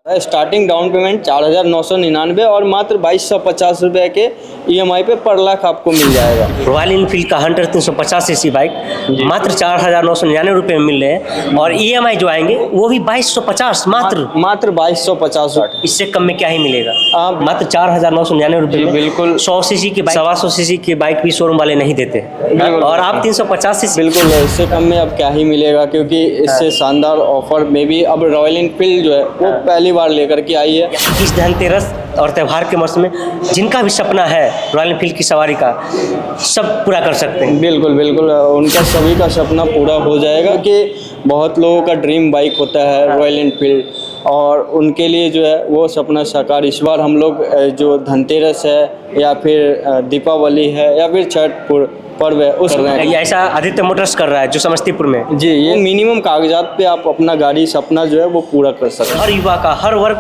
Starting down payment 4,999 और मात्र 2,250 रुपये के EMI पे पर लाख आपको मिल जाएगा। रॉयल इनफील्ड का हंटर 350 सीसी बाइक मात्र 4,999 रुपये में मिल रहे हैं और EMI जो आएंगे वो भी 2,250 मात्र 2,250 रुपये। इससे कम में क्या ही मिलेगा। मात्र 4,999 रुपये में बिल्कुल 100 सीसी की बाइक 125 सीसी की बाइक भी शोरूम वाले नहीं देते और आप 350 सीसी बिल्कुल इससे कम में अब क्या ही मिलेगा, क्योंकि इससे शानदार ऑफर में भी अब रॉयल इनफील्ड जो है वो पहली बार लेकर के आई है। इस धनतेरस और त्यौहार के मौसम में जिनका भी सपना है रॉयल इनफील्ड की सवारी का सब पूरा कर सकते हैं। बिल्कुल बिल्कुल उनका सभी का सपना पूरा हो जाएगा, कि बहुत लोगों का ड्रीम बाइक होता है रॉयल इनफील्ड, और उनके लिए जो है वो सपना साकार इस बार हम लोग जो धनतेरस है या फिर दीपावली है या फिर छठ पर्व है उस ऐसा आदित्य मोटर्स कर रहा है जो समस्तीपुर में। जी, ये मिनिमम कागजात पे आप अपना गाड़ी सपना जो है वो पूरा कर सकते हैं। हर युवा का, हर वर्ग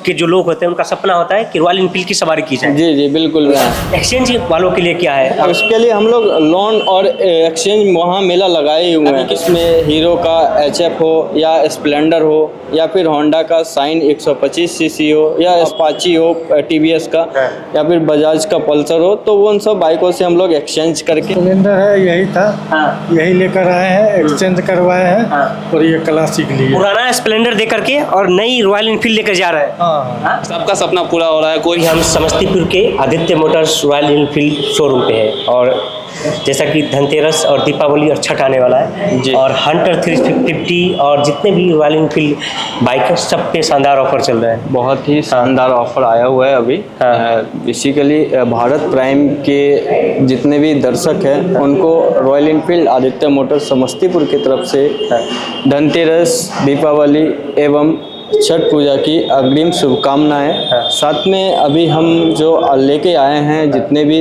के जो लोग होते हैं उनका सपना होता है कि रॉयल इनफील्ड की सवारी की जाए। जी जी बिल्कुल। एक्सचेंज वालों के लिए क्या है? उसके लिए हम लोग लोन और एक्सचेंज वहाँ मेला लगाए हुए हैं। इसमें हीरो का HF हो या स्प्लेंडर हो या फिर होंडा का साइन 125 सीसी हो या अपाची हो TVS का या फिर बजाज का पल्सर हो, तो वो उन सब बाइकों से हम लोग एक्सचेंज करके स्प्लेंडर है यही था, यही लेकर आए हैं, एक्सचेंज करवाए हैं और ये क्लासिक लिए। पुराना स्प्लेंडर दे करके और नई रॉयल इनफील्ड लेकर जा रहे हैं। सबका सपना पूरा हो रहा है। कोई हम समस्तीपुर के Aditya Motors royal Enfield showroom पे है और जैसा कि धनतेरस और दीपावली और छठ आने वाला है और हंटर 350 और जितने भी रॉयल इनफील्ड बाइक है सब पे शानदार ऑफर चल रहा है। बहुत ही शानदार ऑफर आया हुआ है अभी। बेसिकली भारत प्राइम के जितने भी दर्शक हैं उनको royal Enfield Aditya Motors Samastipur की तरफ से धनतेरस, दीपावली एवं छठ पूजा की अग्रिम शुभकामनाएं। साथ में अभी हम जो लेके आए हैं जितने भी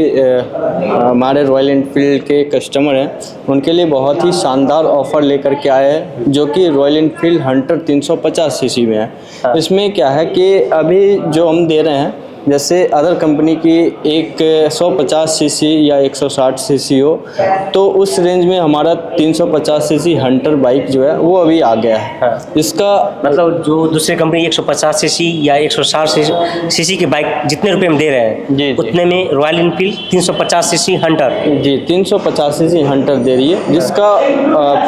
हमारे रॉयल इनफील्ड के कस्टमर हैं उनके लिए बहुत ही शानदार ऑफ़र लेकर के आए हैं, जो कि रॉयल इनफील्ड हंटर 350 सीसी में है। इसमें क्या है कि अभी जो हम दे रहे हैं, जैसे अदर कंपनी की एक 150 सीसी या 160 सीसी हो, तो उस रेंज में हमारा 350 सीसी हंटर बाइक जो है वो अभी आ गया है। इसका मतलब जो दूसरे कंपनी 150 सीसी या 160 सीसी की बाइक जितने रुपए में दे रहे हैं जी, उतने में रॉयल इनफील्ड 350 सीसी हंटर जी 350 सीसी हंटर दे रही है, जिसका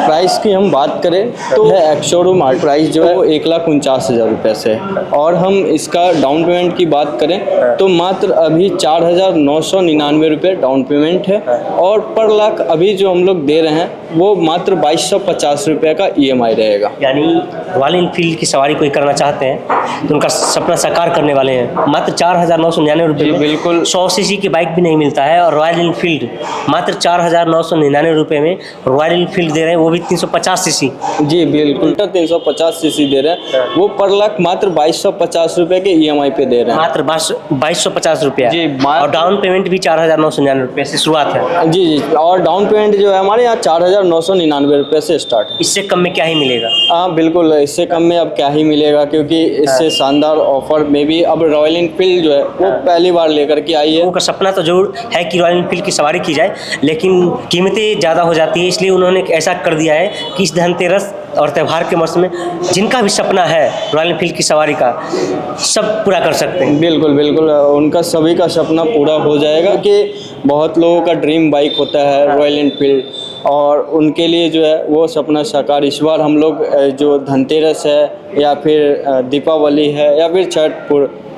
प्राइस की हम बात करें तो है एक्स शोरूम प्राइस जो है वो 1,49,000 रुपये से। और हम इसका डाउन पेमेंट की बात करें तो मात्र अभी 4,999 रुपये डाउन पेमेंट है और पर लाख अभी जो हम लोग दे रहे हैं वो मात्र 2,250 रुपये का EMI रहेगा। यानी रॉयल इनफील्ड की सवारी कोई करना चाहते हैं तो उनका सपना साकार करने वाले हैं। मात्र 4,999 रुपये बिल्कुल 100 सीसी की बाइक भी नहीं मिलता है और रॉयल इनफील्ड मात्र 4,999 रुपये में रॉयल इनफील्ड दे रहे हैं, वो भी 350 सीसी। जी बिल्कुल 350 सीसी दे रहे हैं, वो पर लाख मात्र 2,250 रुपये के EMI पे दे रहे हैं। मात्र 2,250 रुपया जी, और डाउन पेमेंट भी 4,999 रुपये से शुरुआत है। जी जी और डाउन पेमेंट जो है हमारे यहाँ 4,999 रुपये से स्टार्ट है। इससे कम में क्या ही मिलेगा। हाँ बिल्कुल इससे कम में अब क्या ही मिलेगा, क्योंकि इससे शानदार ऑफर में भी अब रॉयल इनफील्ड जो है वो पहली बार लेकर के आई है। उनका सपना तो जरूर है कि रॉयल इनफील्ड की सवारी की जाए, लेकिन कीमतें ज़्यादा हो जाती है, इसलिए उन्होंने ऐसा कर दिया है कि इस धनतेरस और त्यौहार के मौसम में जिनका भी सपना है रॉयल इनफील्ड की सवारी का सब पूरा कर सकते हैं। बिल्कुल बिल्कुल उनका सभी का सपना पूरा हो जाएगा, कि बहुत लोगों का ड्रीम बाइक होता है रॉयल इनफील्ड, और उनके लिए जो है वो सपना साकार इस बार हम लोग जो धनतेरस है या फिर दीपावली है या फिर छठ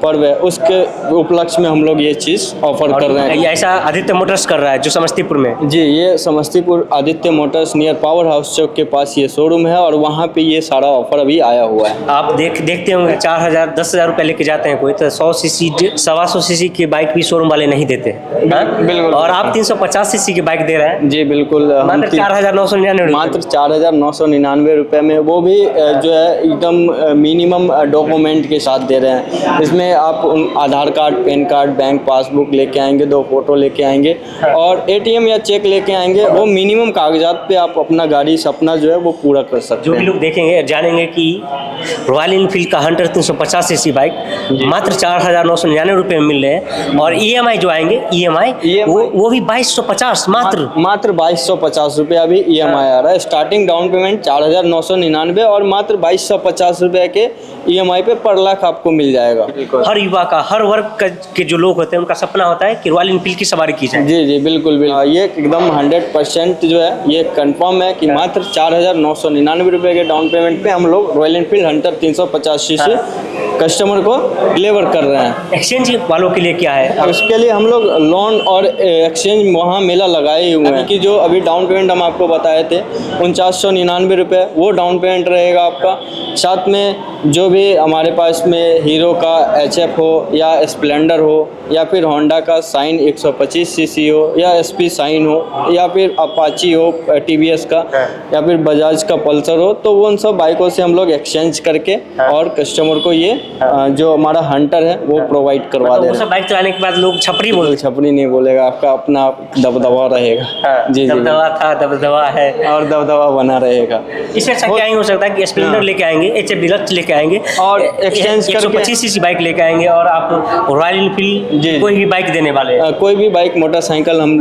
पर्व है उसके उपलक्ष्य में हम लोग ये चीज़ ऑफर कर रहे हैं। ऐसा आदित्य मोटर्स कर रहा है जो समस्तीपुर में। जी ये Samastipur Aditya motors near power house चौक के पास ये शोरूम है और वहाँ पे ये सारा ऑफर अभी आया हुआ है। आप देखते होंगे 4,000 10,000 रुपये लेके जाते हैं कोई तो 100 सीसी 125 सीसी की बाइक भी शोरूम वाले नहीं देते। बिल्कुल और आप 350 सीसी की बाइक दे रहे हैं। जी बिल्कुल मात्र 4,999 मात्र 4,999 रुपये में, वो भी जो है एकदम मिनिमम डॉक्यूमेंट के साथ दे रहे हैं। इसमें आप Aadhaar card, PAN card, bank passbook लेके आएंगे, 2 फोटो लेके आएंगे और ATM या चेक लेके आएंगे। वो मिनिमम कागजात पे आप अपना गाड़ी सपना जो है वो पूरा कर सकते हैं। जो भी लोग देखेंगे जानेंगे कि रॉयल इनफील्ड का हंटर 350 सीसी बाइक मात्र 4,999 रुपये में मिल रहे हैं और EMI जो आएंगे EMI वो भी 2,250 मात्र 2,250 रुपये अभी EMI आ रहा है। स्टार्टिंग डाउन पेमेंट 4,999 और मात्र 2,250 रुपये के EMI पे पर लाख आपको मिल जाएगा। हर युवा का, हर वर्ग के जो लोग होते हैं उनका सपना होता है कि रॉयल एनफील्ड की सवारी की जाए। जी बिल्कुल बिल्कुल, ये एकदम 100% जो है ये कंफर्म है कि मात्र 4,999 रुपये के डाउन पेमेंट पे हम लोग royal Enfield Hunter 350 CC customer को डिलीवर कर रहे हैं। एक्सचेंज वालों के लिए क्या है? उसके लिए हम लोग लोन और एक्सचेंज वहाँ मेला लगाए हुए हैं कि जो अभी डाउन पेमेंट हम आपको बताए थे 4999 रुपये, वो डाउन पेमेंट रहेगा आपका। साथ में जो भी हमारे पास में हीरो का HF हो या स्प्लेंडर हो या फिर होंडा का साइन 125 सीसी हो या SP साइन हो या फिर अपाची हो TVS का या फिर बजाज का पल्सर हो, तो वो उन सब बाइकों से हम लोग एक्सचेंज करके और कस्टमर को ये जो हमारा हंटर है वो प्रोवाइड करवा दे रहे हैं। बाइक चलाने के बाद लोग छपरी बोलते, छपरी नहीं बोलेगा, आपका अपना दबदबा रहेगा। जी दबदबा था, दबदबा है और दबदबा बना रहेगा। इससे अच्छा क्या ही हो सकता है कि स्प्लेंडर लेके आएंगे, HF डिलक्स लेके आएंगे और एक्सचेंज करके 125 सीसी बाइक लेके आएंगे और आप रॉयल एनफील्ड कोई भी बाइक देने वाले हैं। कोई भी बाइक मोटरसाइकिल हम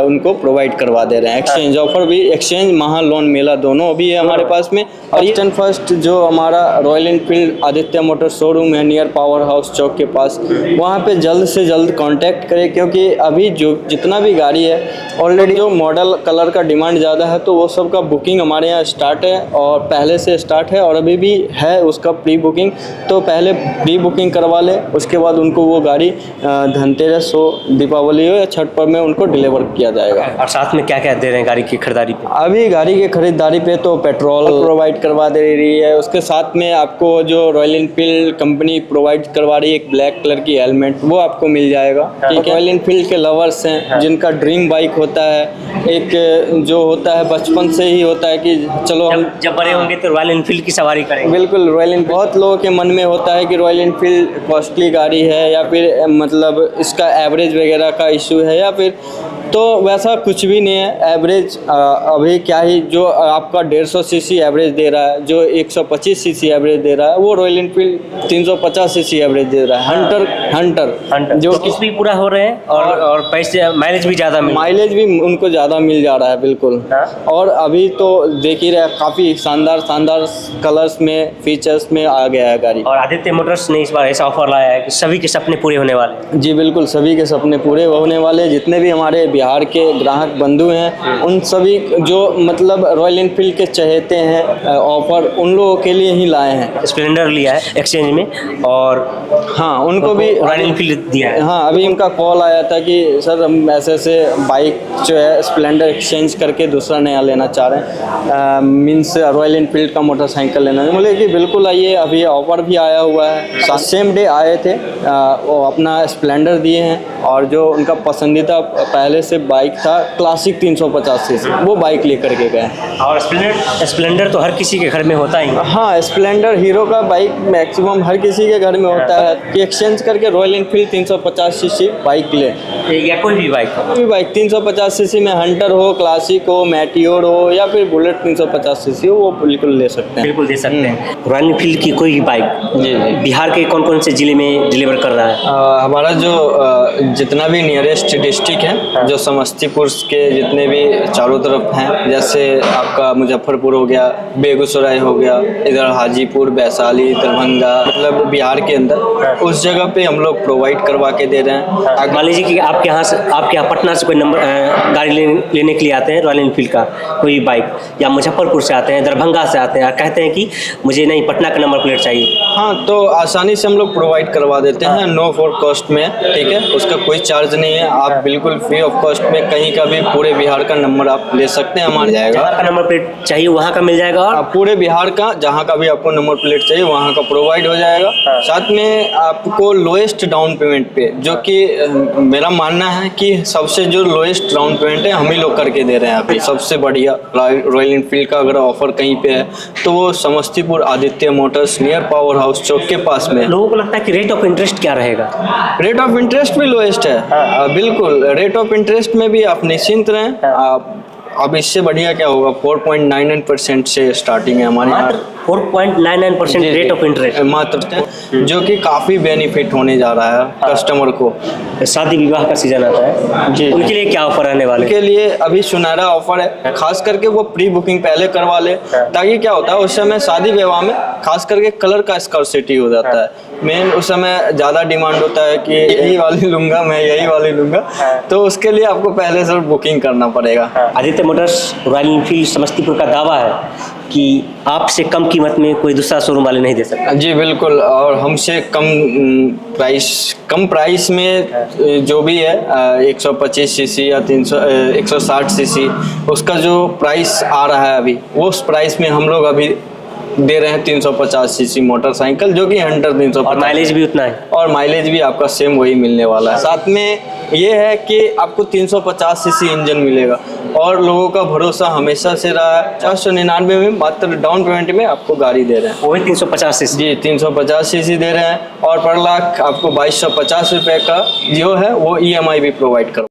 उनको प्रोवाइड करवा दे रहे हैं। एक्सचेंज ऑफर भी, एक्सचेंज महा लोन मेला दोनों भी है हमारे पास में। और फर्स्ट जो हमारा royal Enfield Aditya motor showroom है नियर पावर हाउस चौक के पास, वहाँ पे जल्द से जल्द कांटेक्ट करें, क्योंकि अभी जो जितना भी गाड़ी है ऑलरेडी जो मॉडल कलर का डिमांड ज़्यादा है, तो वो सब का बुकिंग हमारे यहाँ स्टार्ट है और पहले से स्टार्ट है और अभी भी है उसका प्री बुकिंग। तो पहले प्री बुकिंग करवा ले, उसके बाद उनको वो गाड़ी धनतेरस हो, दीपावली हो या छठ पर्व में उनको डिलीवर किया जाएगा। और साथ में क्या क्या दे रहे हैं गाड़ी की खरीदारी पे? अभी गाड़ी की खरीदारी पे तो पेट्रोल प्रोवाइड करवा दे रही है, उसके साथ में आपको जो रॉयल एनफील्ड कंपनी प्रोवाइड करवा रही है एक ब्लैक कलर की हेलमेट, वो आपको मिल जाएगा। ठीक है, रॉयल एनफील्ड के लवर्स हैं जिनका ड्रीम बाइक होता है, एक जो होता है बचपन से ही होता है कि चलो हम जब बड़े होंगे तो रॉयल एनफील्ड की सवारी करेंगे। बिल्कुल, रॉयल एनफील्ड बहुत लोगों के मन में होता है कि रॉयल एनफील्ड कॉस्टली गाड़ी है या फिर मतलब इसका एवरेज वगैरह का इशू है या फिर, तो वैसा कुछ भी नहीं है। एवरेज अभी क्या ही जो आपका 150 सीसी एवरेज दे रहा है, जो 125 सीसी एवरेज दे रहा है, वो रॉयल एनफील्ड 350 सीसी एवरेज दे रहा है। हंटर जो किस भी पूरा हो रहे हैं और पैसे माइलेज भी ज़्यादा माइलेज भी उनको ज़्यादा मिल जा रहा है। बिल्कुल। और अभी तो देख ही रहे, काफ़ी शानदार कलर्स में, फीचर्स में आ गया है गाड़ी। और आदित्य मोटर्स ने इस बार ऐसा ऑफर लाया है कि सभी के सपने पूरे होने वाले। जी बिल्कुल, सभी के सपने पूरे होने वाले। जितने भी हमारे बिहार के ग्राहक बंधु हैं, उन सभी जो मतलब रॉयल एनफील्ड के चहेते हैं, ऑफर उन लोगों के लिए ही लाए हैं। स्प्लेंडर लिया है एक्सचेंज में और हाँ, उनको भी रॉयल एनफील्ड दिया है। हाँ, अभी इनका कॉल आया था कि सर हम ऐसे बाइक जो है स्प्लेंडर एक्सचेंज करके दूसरा नया लेना चाह रहे हैं, मीन्स रॉयल एनफील्ड का मोटरसाइकिल लेना है। बोले कि बिल्कुल आइए, अभी ऑफर भी आया हुआ है। सेम डे आए थे, वो अपना स्प्लेंडर दिए हैं और जो उनका पसंदीदा पहले से बाइक था क्लासिक 350 सीसी, वो बाइक लेकर के गए। और स्प्लेंडर तो हर किसी के घर में होता ही। हाँ, स्प्लेंडर हीरो का बाइक मैक्सिमम हर किसी के घर में होता है कि एक्सचेंज करके रॉयल एनफील्ड 350 सीसी बाइक ले, या कोई भी बाइक 350 सीसी में हंटर हो, क्लासिक हो, मैटियोर हो या फिर बुलेट 350 सीसी हो, वो बिल्कुल ले सकते हैं। बिल्कुल दे सकते हैं। रॉयल एनफील्ड की कोई भी बाइक जी बिहार के कौन कौन से जिले में डिलीवर कर रहा है? हमारा जो जितना भी नियरेस्ट डिस्ट्रिक्ट है, जो समस्तीपुर के जितने भी चारों तरफ हैं, जैसे आपका मुजफ्फरपुर हो गया, बेगूसराय हो गया, इधर हाजीपुर, वैशाली, दरभंगा, मतलब बिहार के अंदर उस जगह पे हम लोग प्रोवाइड करवा के दे रहे हैं। मान लीजिए कि आपके यहाँ पटना से कोई गाड़ी लेने के लिए आते हैं रॉयल एनफील्ड का कोई बाइक, या मुजफ्फरपुर से आते हैं, दरभंगा से आते हैं और कहते हैं कि मुझे नहीं पटना का नंबर प्लेट चाहिए। हाँ, तो आसानी से हम लोग प्रोवाइड करवा देते हैं, नो फॉर कॉस्ट में। ठीक है, उसका कोई चार्ज नहीं है, आप बिल्कुल फ्री ऑफ कॉस्ट में कहीं का भी पूरे बिहार का नंबर आप ले सकते हैं। हमारे जाएगा जहाँ का नंबर प्लेट चाहिए वहाँ का मिल जाएगा, और पूरे बिहार का जहाँ का भी आपको नंबर प्लेट चाहिए वहाँ का प्रोवाइड हो जाएगा। साथ में आपको लोएस्ट डाउन पेमेंट पे, जो कि मेरा मानना है कि सबसे जो लोएस्ट डाउन पेमेंट है हम ही लोग करके दे रहे हैं अभी। सबसे बढ़िया रॉयल एनफील्ड का अगर ऑफर कहीं पे है तो वो Samastipur Aditya motors near power house चौक के पास में। लोगों को लगता है कि रेट ऑफ इंटरेस्ट क्या रहेगा? रेट ऑफ इंटरेस्ट भी लोएस्ट है। बिल्कुल, रेट ऑफ इंटरेस्ट में भी आप निश्चिंत रहें। आप अब इससे बढ़िया क्या होगा, 4.99% से स्टार्टिंग है हमारे यहाँ 4.99% रेट ऑफ इंटरेस्ट, मात्र, जो कि काफ़ी बेनिफिट होने जा रहा है कस्टमर को। शादी विवाह का सीजन आता है जी। उनके लिए क्या ऑफर आने वाले के लिए अभी सुनहरा ऑफर है, खास करके वो प्री बुकिंग पहले करवा ले, ताकि क्या होता है उस समय शादी विवाह में खास करके कलर का स्कार्सिटी हो जाता है। मेन उस समय ज़्यादा डिमांड होता है कि यही वाली लूँगा मैं, यही वाली लूँगा, तो उसके लिए आपको पहले से बुकिंग करना पड़ेगा। Aditya Motors royal Enfield Samastipur का दावा है कि आपसे कम कीमत में कोई दूसरा शोरूम वाले नहीं दे सकता। जी बिल्कुल, और हमसे कम प्राइस में जो भी है 125 सीसी या 160 सीसी, उसका जो प्राइस आ रहा है अभी, वो उस प्राइस में हम लोग अभी दे रहे हैं 350 सीसी मोटरसाइकिल, जो कि हंटर 350, और माइलेज भी उतना है, और माइलेज भी आपका सेम वही मिलने वाला है। साथ में ये है कि आपको 350 सीसी इंजन मिलेगा, और लोगों का भरोसा हमेशा से रहा है। 499 में मात्र डाउन पेमेंट में आपको गाड़ी दे रहे हैं, वही 350 सीसी। जी 350 सीसी दे रहे हैं, और पर लाख आपको 2250 रुपये का जो है वो EMI भी प्रोवाइड कर